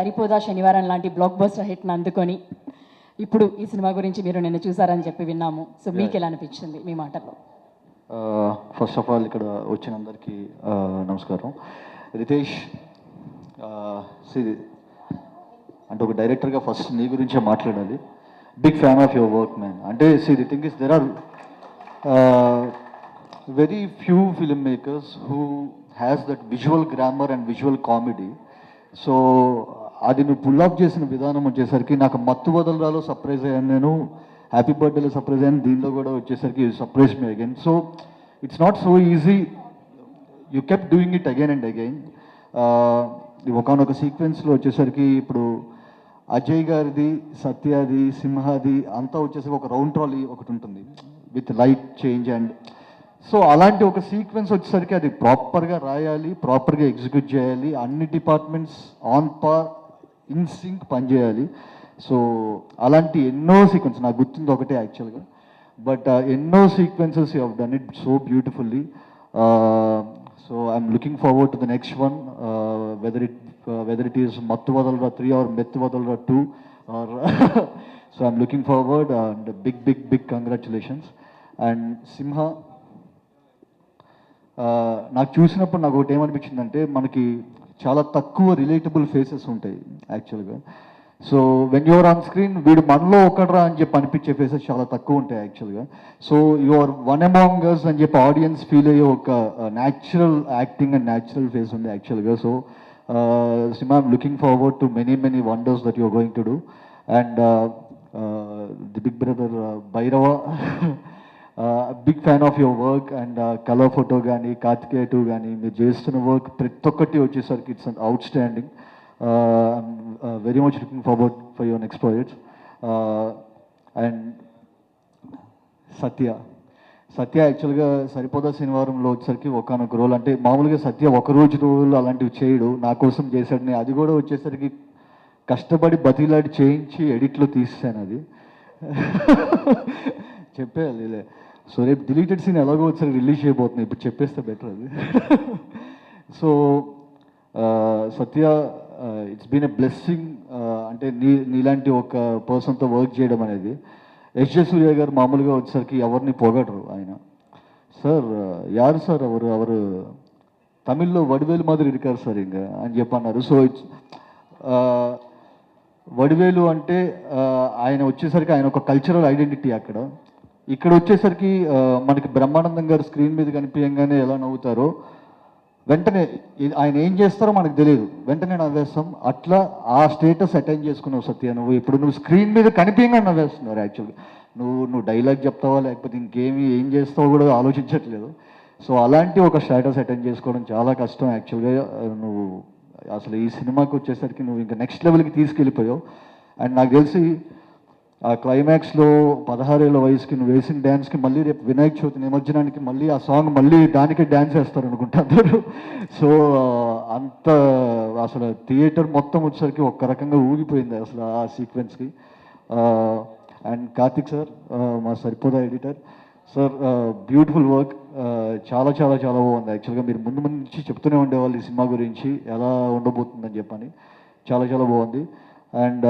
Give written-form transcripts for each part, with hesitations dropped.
సరిపోదా శనివారం లాంటి block buster హిట్ని అందుకొని ఇప్పుడు ఈ సినిమా గురించి మీరు నిన్న చూసారని చెప్పి విన్నాము. సో మీకు ఎలా అనిపించింది మీ మాటల్లో? ఫస్ట్ ఆఫ్ ఆల్ ఇక్కడ వచ్చిన అందరికీ నమస్కారం. రితేష్, అంటే ఒక డైరెక్టర్గా ఫస్ట్ నీ గురించే మాట్లాడాలి. Big fan of your work man. అంటే the thing is there are very few film makers who has that visual grammar and visual comedy. So అది నువ్వు పుల్ ఆఫ్ చేసిన విధానం వచ్చేసరికి నాకు మత్తు వదలరాలో సర్ప్రైజ్ అయ్యాను, నేను హ్యాపీ బర్త్డేలో సర్ప్రైజ్ అయ్యాను, దీనిలో కూడా వచ్చేసరికి surprise me again. So it's not so easy, you kept doing it again and again. ఒకనొక సీక్వెన్స్లో వచ్చేసరికి ఇప్పుడు అజయ్ గారిది, సత్యది, సింహాది అంతా వచ్చేసరికి ఒక రౌండ్ ట్రాలీ ఒకటి ఉంటుంది with light change and so అలాంటి ఒక సీక్వెన్స్ వచ్చేసరికి అది ప్రాపర్గా రాయాలి, ప్రాపర్గా ఎగ్జిక్యూట్ చేయాలి, అన్ని departments on par in sync పనిచేయాలి. సో అలాంటి ఎన్నో సీక్వెన్స్ నాకు గుర్తుంది ఒకటే యాక్చువల్గా, బట్ ఎన్నో sequences you have done it so beautifully. So I'm looking forward to the next one, whether it is Mathu Vadalara 3 or Mathu Vadalara 2 or so I'm looking forward and big congratulations. And Simha, నాకు చూసినప్పుడు నాకు ఒకటి ఏమనిపించిందంటే మనకి చాలా తక్కువ రిలేటబుల్ ఫేసెస్ ఉంటాయి యాక్చువల్గా. So when you're on screen వీడు మనలో ఒకడ్రా అని చెప్పి అనిపించే ఫేసెస్ చాలా తక్కువ ఉంటాయి యాక్చువల్గా. So you're one among us అని చెప్పి ఆడియన్స్ ఫీల్ అయ్యే ఒక natural acting and natural face ఉంది యాక్చువల్గా. So cinema I'm looking forward to many wonders that you're going to do. And the big brother Bhairava, big fan of your work and colour photo కానీ కార్తికేయ 2 కానీ మీరు చేస్తున్న work ప్రతి ఒక్కటి వచ్చేసరికి it's outstanding. Very much looking forward for your next projects. And Satya యాక్చువల్గా సరిపోదా శనివారంలో వచ్చేసరికి ఒకనొక రోల్, అంటే మామూలుగా సత్య ఒక రోజు రోల్ అలాంటివి చేయడు, నా కోసం చేశాడు. అది కూడా వచ్చేసరికి కష్టపడి బతిలాడి చేయించి ఎడిట్లో తీసాను. అది చెప్పేయాలి. సో రేపు డిలీటెడ్ సీన్ ఎలాగో వచ్చారు రిలీజ్ చేయబోతున్నాయి, ఇప్పుడు చెప్పేస్తే బెటర్ అది. So Satya, it's been a blessing. అంటే నీలాంటి ఒక పర్సన్తో వర్క్ చేయడం అనేది. ఎస్జే సూర్య గారు మామూలుగా వచ్చేసరికి ఎవరిని పొగడరు. ఆయన సార్ యారు సార్ అవరు తమిళ్లో వడివేలు మాదిరి ఇరికారు సార్ ఇంకా అని చెప్పన్నారు. సో ఇట్స్ వడివేలు అంటే ఆయన వచ్చేసరికి ఆయన ఒక కల్చరల్ ఐడెంటిటీ అక్కడ. ఇక్కడ వచ్చేసరికి మనకి బ్రహ్మానందం గారు స్క్రీన్ మీద కనిపించగానే ఎలా నవ్వుతారో వెంటనే ఆయన ఏం చేస్తారో మనకు తెలియదు, వెంటనే నవ్వేస్తాం. అట్లా ఆ స్టేటస్ అటైన్ చేసుకున్నావు సత్య. నువ్వు స్క్రీన్ మీద కనిపించగానే నవ్వేస్తున్నారు యాక్చువల్గా. నువ్వు డైలాగ్ చెప్తావా లేకపోతే ఏం చేస్తావో కూడా ఆలోచించట్లేదు. సో అలాంటి ఒక స్టేటస్ అటైన్ చేసుకోవడం చాలా కష్టం యాక్చువల్గా. నువ్వు అసలు ఈ సినిమాకి వచ్చేసరికి నువ్వు ఇంకా నెక్స్ట్ లెవెల్కి తీసుకెళ్ళిపోయావు. అండ్ నాకు తెలిసి ఆ క్లైమాక్స్లో 16 ఏళ్ళ వయసుకి నువ్వు వేసిన డ్యాన్స్కి మళ్ళీ రేపు వినాయక చవితి నిమజ్జనానికి మళ్ళీ ఆ సాంగ్ మళ్ళీ దానికే డ్యాన్స్ వేస్తారు అనుకుంటారు. సో అంత అసలు థియేటర్ మొత్తం వచ్చేసరికి ఒక్క రకంగా ఊగిపోయింది అసలు ఆ సీక్వెన్స్కి. అండ్ కార్తిక్ సార్, మా సరిపోదా ఎడిటర్ సార్, బ్యూటిఫుల్ వర్క్. చాలా చాలా చాలా బాగుంది యాక్చువల్గా. మీరు ముందు నుంచి చెప్తూనే ఉండేవాళ్ళు ఈ సినిమా గురించి ఎలా ఉండబోతుందని చెప్పని. చాలా చాలా బాగుంది. అండ్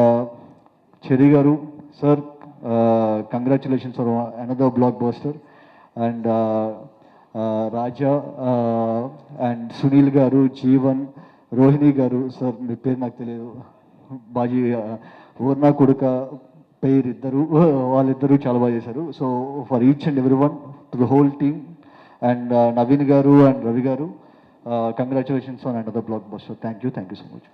చెరీ గారు sir, congratulations for another block buster. And Raja and Sunil గారు, జీవన్, రోహిణి గారు సార్, మీ పేరు నాకు తెలియదు, బాజీ ఊర్నా కొడుక పేరు ఇద్దరు, వాళ్ళిద్దరూ చాలా బాగా చేశారు. So for each and every one to the whole team. And Naveen గారు అండ్ రవి గారు, congratulations on another block buster. Thank you so much.